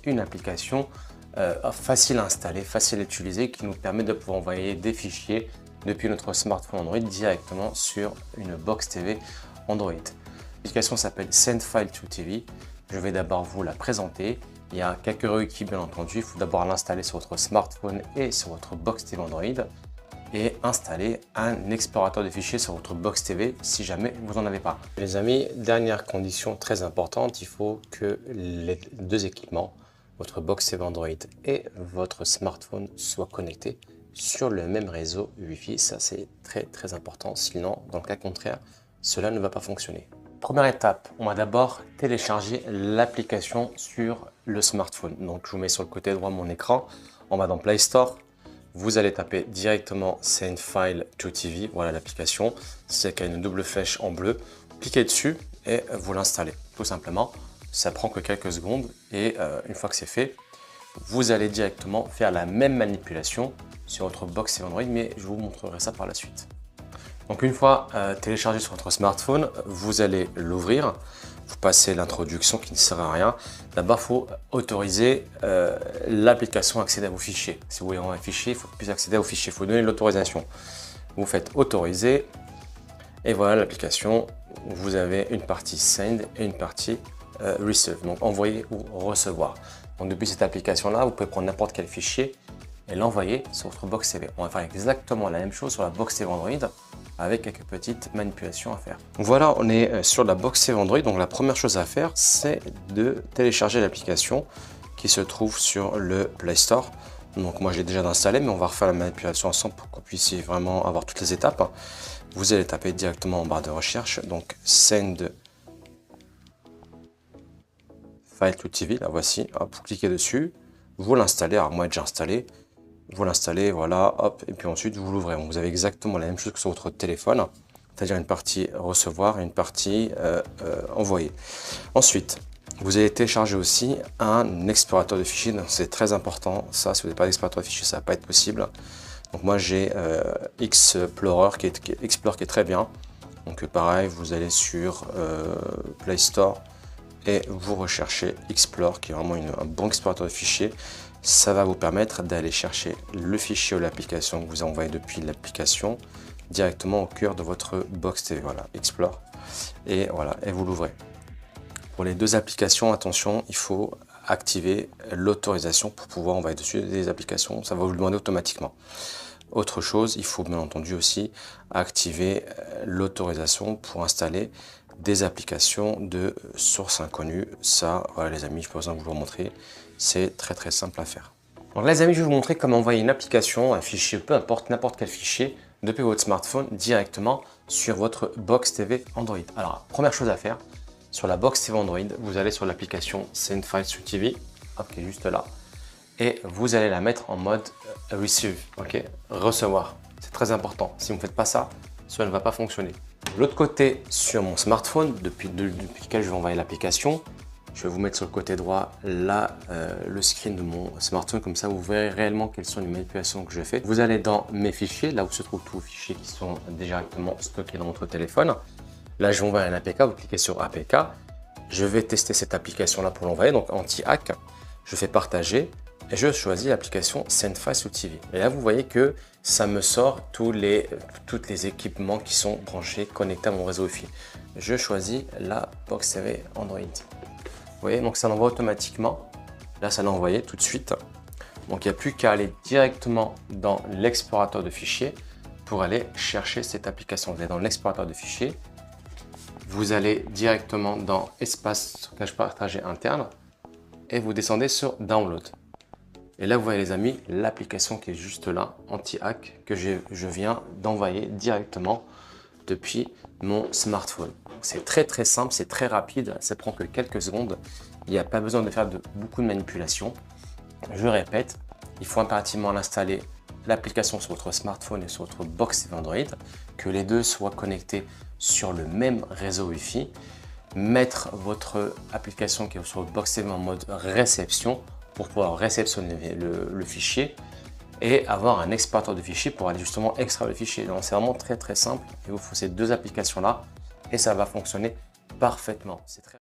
une application facile à installer, facile à utiliser, qui nous permet de pouvoir envoyer des fichiers depuis notre smartphone Android directement sur une box TV Android. L'application s'appelle SendFile2TV. Je vais d'abord vous la présenter. Il y a quelques requis bien entendu. Il faut d'abord l'installer sur votre smartphone et sur votre box TV Android et installer un explorateur de fichiers sur votre box TV si jamais vous n'en avez pas. Les amis, dernière condition très importante, il faut que les deux équipements, votre box TV Android et votre smartphone, soient connectés sur le même réseau Wi-Fi. Ça, c'est très important, sinon dans le cas contraire, cela ne va pas fonctionner. Première étape, on va d'abord télécharger l'application sur le smartphone. Donc je vous mets sur le côté droit de mon écran, on va dans Play Store. Vous allez taper directement SendFile2TV, voilà l'application, c'est qu'il y a une double flèche en bleu. Cliquez dessus et vous l'installez, tout simplement. Ça prend que quelques secondes et une fois que c'est fait, vous allez directement faire la même manipulation sur votre box TV Android, mais je vous montrerai ça par la suite. Donc une fois téléchargé sur votre smartphone, vous allez l'ouvrir. Vous passez l'introduction qui ne sert à rien. D'abord, il faut autoriser l'application à accéder à vos fichiers. Si vous voulez envoyer un fichier, il faut puisse accéder aux fichiers. Il faut donner l'autorisation. Vous faites autoriser et voilà l'application. Vous avez une partie send et une partie receive, donc envoyer ou recevoir. Donc depuis cette application-là, vous pouvez prendre n'importe quel fichier et l'envoyer sur votre box TV. On va faire exactement la même chose sur la box TV Android, avec quelques petites manipulations à faire. Voilà, on est sur la box TV Android. Donc la première chose à faire, c'est de télécharger l'application qui se trouve sur le Play Store. Donc moi, j'ai déjà installé, mais on va refaire la manipulation ensemble pour qu'on puisse vraiment avoir toutes les étapes. Vous allez taper directement en barre de recherche, donc SendFile2TV, la voici. Hop, vous cliquez dessus, vous l'installez. Alors moi, j'ai installé. Vous l'installez, voilà, hop, et puis ensuite vous l'ouvrez. Vous avez exactement la même chose que sur votre téléphone, c'est-à-dire une partie recevoir et une partie envoyer. Ensuite, vous allez télécharger aussi un explorateur de fichiers. C'est très important, ça, si vous n'avez pas d'explorateur de fichiers, ça ne va pas être possible. Donc moi j'ai Explorer qui est très bien. Donc pareil, vous allez sur Play Store et vous recherchez Explore, qui est vraiment un bon explorateur de fichiers. Ça va vous permettre d'aller chercher le fichier ou l'application que vous envoyez depuis l'application directement au cœur de votre box TV. Voilà, Explore. Et voilà, et vous l'ouvrez. Pour les deux applications, attention, il faut activer l'autorisation pour pouvoir envoyer dessus des applications. Ça va vous le demander automatiquement. Autre chose, il faut bien entendu aussi activer l'autorisation pour installer des applications de source inconnue. Ça, voilà les amis, je n'ai pas besoin de vous le montrer. C'est très simple à faire. Donc les amis, je vais vous montrer comment envoyer une application, un fichier, peu importe, n'importe quel fichier, depuis votre smartphone directement sur votre box TV Android. Alors, première chose à faire, sur la box TV Android, vous allez sur l'application SendFile2TV, qui est juste là, et vous allez la mettre en mode receive, ok, recevoir. C'est très important. Si vous ne faites pas ça, cela ne va pas fonctionner. De l'autre côté, sur mon smartphone, depuis lequel je vais envoyer l'application, je vais vous mettre sur le côté droit là le screen de mon smartphone, comme ça vous verrez réellement quelles sont les manipulations que je fais. Vous allez dans mes fichiers, là où se trouvent tous les fichiers qui sont directement stockés dans votre téléphone. Là, je vais envoyer un APK, vous cliquez sur APK. Je vais tester cette application là pour l'envoyer, donc anti-hack. Je fais partager et je choisis l'application SendFile2TV. Et là, vous voyez que ça me sort tous les équipements qui sont branchés, connectés à mon réseau Wi-Fi. Je choisis la box TV Android. Vous voyez, donc ça l'envoie automatiquement. Là, ça l'a envoyé tout de suite. Donc, il n'y a plus qu'à aller directement dans l'explorateur de fichiers pour aller chercher cette application. Vous allez dans l'explorateur de fichiers. Vous allez directement dans espace stockage partagé interne et vous descendez sur Download. Et là, vous voyez les amis, l'application qui est juste là, anti-hack, que je viens d'envoyer directement depuis mon smartphone. C'est très simple, c'est très rapide, ça prend que quelques secondes. Il n'y a pas besoin de faire beaucoup de manipulations. Je répète, il faut impérativement installer l'application sur votre smartphone et sur votre box TV Android, que les deux soient connectés sur le même réseau Wi-Fi, mettre votre application qui est sur votre box TV en mode réception pour pouvoir réceptionner le fichier et avoir un explorateur de fichiers pour aller justement extraire le fichier. Donc c'est vraiment très simple. Il vous faut ces deux applications là et ça va fonctionner parfaitement. C'est très